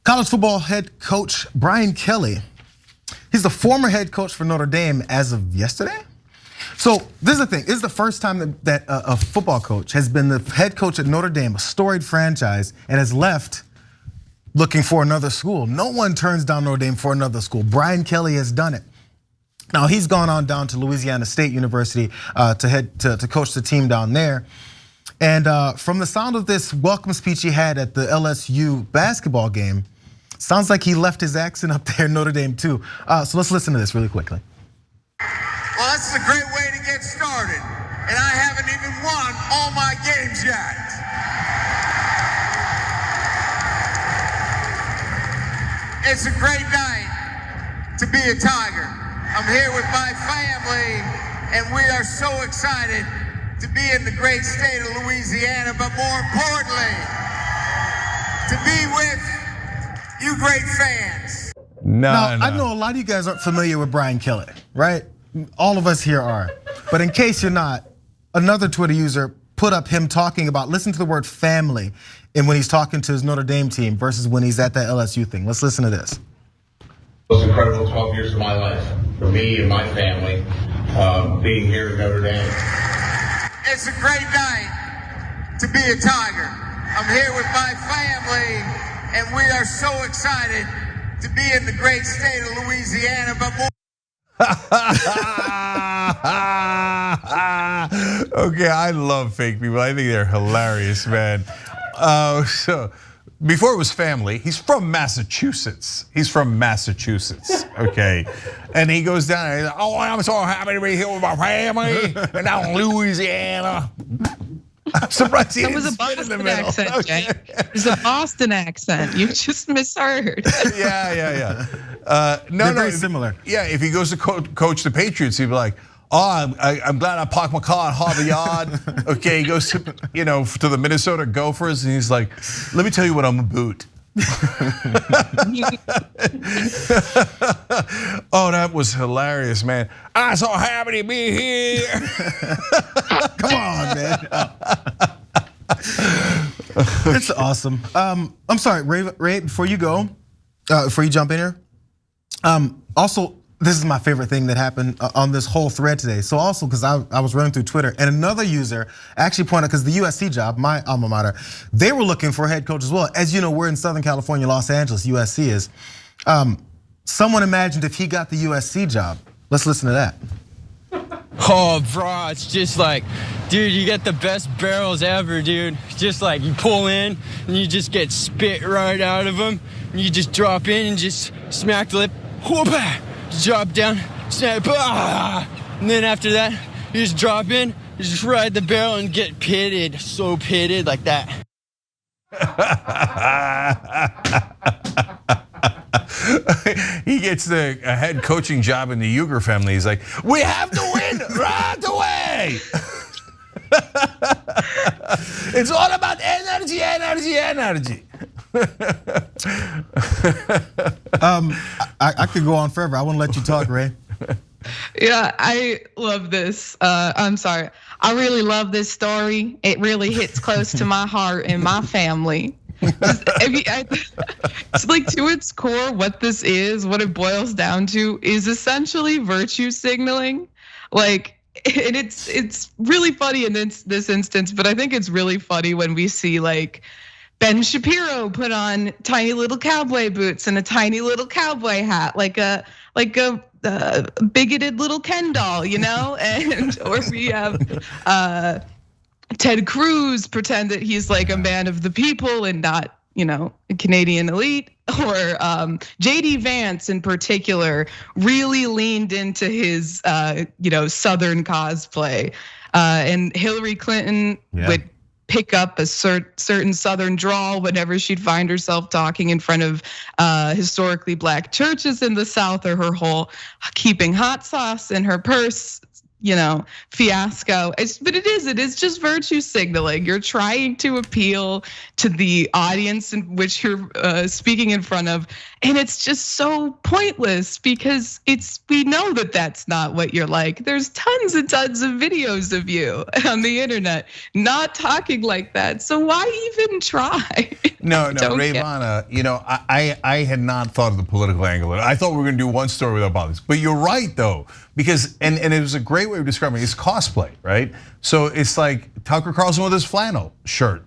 College football head coach Brian Kelly. He's the former head coach for Notre Dame as of yesterday. So this is the thing. This is the first time that a football coach has been the head coach at Notre Dame, a storied franchise, and has left looking for another school. No one turns down Notre Dame for another school. Brian Kelly has done it. Now he's gone on down to Louisiana State University to coach the team down there. And from the sound of this welcome speech he had at the LSU basketball game, sounds like he left his accent up there in Notre Dame too. So let's listen to this really quickly. Well, this is a great way to get started. And I haven't even won all my games yet. It's a great night to be a Tiger. I'm here with my family, and we are so excited to be in the great state of Louisiana, but more importantly, to be with you great fans. Now, I know a lot of you guys aren't familiar with Brian Kelly, right? All of us here are. But in case you're not, another Twitter user put up him talking about, listen to the word family, and when he's talking to his Notre Dame team versus when he's at that LSU thing. Let's listen to this. Most incredible 12 years of my life for me and my family, being here at Notre Dame. It's a great night to be a Tiger. I'm here with my family, and we are so excited to be in the great state of Louisiana, but more. Okay, I love fake people. I think they're hilarious, man. So before it was family, he's from Massachusetts. Okay. And he goes down and he's like, oh, I'm so happy to be here with my family and down in Louisiana. I'm surprised he That was a Boston accent, Cenk. It was a Boston accent. You just misheard. Yeah. They're very similar. Yeah, if he goes to coach the Patriots, he'd be like, oh, I'm glad I parked my car at Harvard Yard. Okay, he goes to the Minnesota Gophers, and he's like, let me tell you what I'm about. Oh, that was hilarious, man. I'm so happy to be here. Come on, man. It's awesome. I'm sorry, Ray, before you go, before you jump in here. Also, this is my favorite thing that happened on this whole thread today. So also, because I was running through Twitter and another user actually pointed, because the USC job, my alma mater, they were looking for a head coach as well. As you know, we're in Southern California, Los Angeles, USC is. Someone imagined if he got the USC job. Let's listen to that. Oh, bro, it's just like, dude, you get the best barrels ever, dude. Just like you pull in and you just get spit right out of them. And you just drop in and just smack the lip. Whoop-ah! Drop down, snap, and then after that, you just drop in, you just ride the barrel and get pitted, so pitted like that. He gets a head coaching job in the Uygur family. He's like, we have to win right away. It's all about energy. I could go on forever. I won't let you talk, Ray. Yeah, I love this. I'm sorry. I really love this story. It really hits close to my heart and my family. It's like, to its core, what this is, what it boils down to, is essentially virtue signaling. Like, and it's really funny in this instance, but I think it's really funny when we see like Ben Shapiro put on tiny little cowboy boots and a tiny little cowboy hat, like a bigoted little Ken doll, and or we have Ted Cruz pretend that he's like a man of the people and not, a Canadian elite, or JD Vance in particular really leaned into his Southern cosplay, and Hillary Clinton would pick up a certain Southern drawl whenever she'd find herself talking in front of historically Black churches in the South, or her whole keeping hot sauce in her purse, fiasco. But it is just virtue signaling. You're trying to appeal to the audience in which you're speaking in front of, and it's just so pointless because we know that that's not what you're like. There's tons and tons of videos of you on the internet not talking like that. So why even try? No, Don't get- Rayvana, I had not thought of the political angle. I thought we were gonna do one story without politics. But you're right though, because and it was a great way of describing it. It's cosplay, right? So it's like Tucker Carlson with his flannel shirt.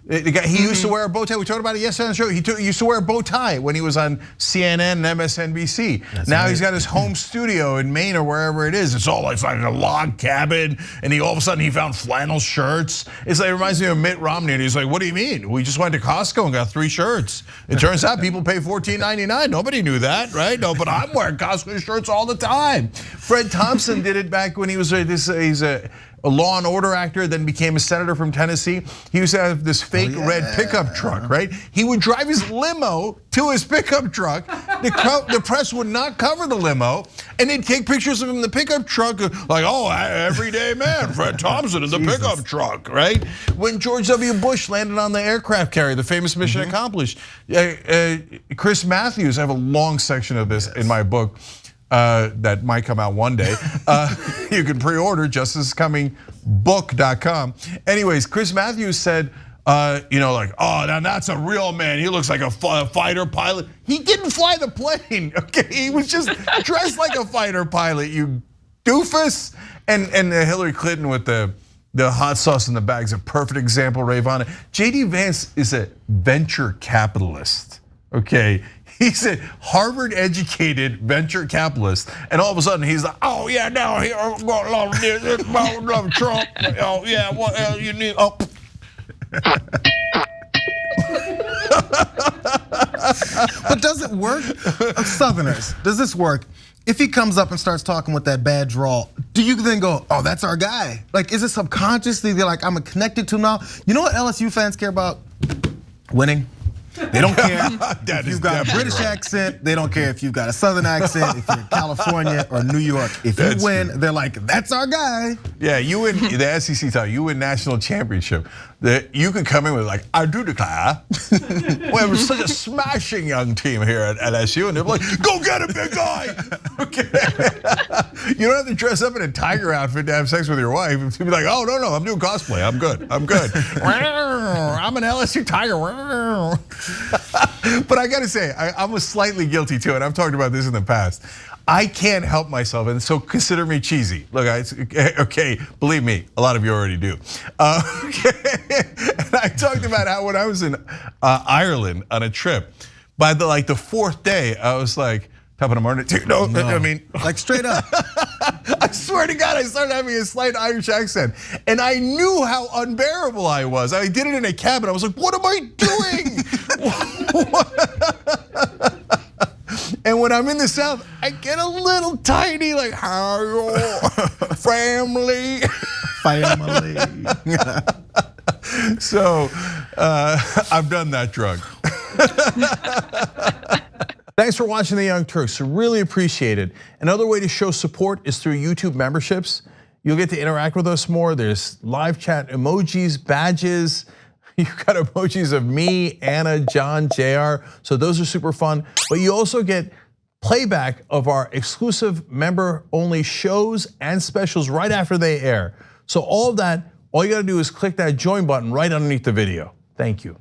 He used to wear a bow tie. We talked about it yesterday on the show. He used to wear a bow tie when he was on CNN and MSNBC. Now he's got his home studio in Maine or wherever it is. It's like a log cabin, and all of a sudden he found flannel shirts. It reminds me of Mitt Romney, and he's like, "What do you mean? We just went to Costco and got 3 shirts. It turns out people pay $14.99. Nobody knew that, right? No, but I'm wearing Costco shirts all the time." Fred Thompson did it back when he was he's a Law and Order actor, then became a senator from Tennessee. He used to have this fake red pickup truck, right? He would drive his limo to his pickup truck. The press would not cover the limo, and they'd take pictures of him in the pickup truck, like, "Oh, everyday man, Fred Thompson in the pickup truck," right? When George W. Bush landed on the aircraft carrier, the famous mission accomplished. Chris Matthews, I have a long section of this in my book. That might come out one day. You can pre-order justicecomingbook.com. Anyways, Chris Matthews said, "Oh, now that's a real man. He looks like a fighter pilot." He didn't fly the plane. Okay, he was just dressed like a fighter pilot. You doofus. And Hillary Clinton with the hot sauce in the bag is a perfect example. Rayvana. JD Vance is a venture capitalist. Okay. He's a Harvard-educated venture capitalist, and all of a sudden he's like, "Oh yeah, now here I'm gonna love Trump. Oh yeah, what else you need?" Oh. But does it work? Southerners, does this work? If he comes up and starts talking with that bad drawl, do you then go, "Oh, that's our guy"? Like, is it subconsciously they're like, "I'm connected to him now"? You know what LSU fans care about? Winning. They don't care if you've got a British accent. They don't care if you've got a Southern accent, if you're in California or New York. If you win, they're like, "That's our guy." Yeah, you win the SEC title, you win national championship. You could come in with like, "I do declare, we have such a smashing young team here at LSU," and they're like, "Go get it, big guy." Okay. You don't have to dress up in a tiger outfit to have sex with your wife. You'd be like, "Oh no, I'm doing cosplay. I'm good. I'm an LSU tiger." But I gotta say, I was slightly guilty too, and I've talked about this in the past. I can't help myself, and so consider me cheesy. Look, okay, believe me, a lot of you already do. Okay. And I talked about how when I was in Ireland on a trip, by the 4th day, I was like, top of the morning, no, I mean, like straight up. I swear to God, I started having a slight Irish accent, and I knew how unbearable I was. I did it in a cab, and I was like, "What am I doing?" And when I'm in the South, I get a little tiny, like, "How are you, family?" Family. So I've done that drug. Thanks for watching The Young Turks. Really appreciate it. Another way to show support is through YouTube memberships. You'll get to interact with us more. There's live chat emojis, badges. You've got emojis of me, Anna, John, JR. So those are super fun. But you also get playback of our exclusive member-only shows and specials right after they air. So all of that, all you gotta do is click that join button right underneath the video. Thank you.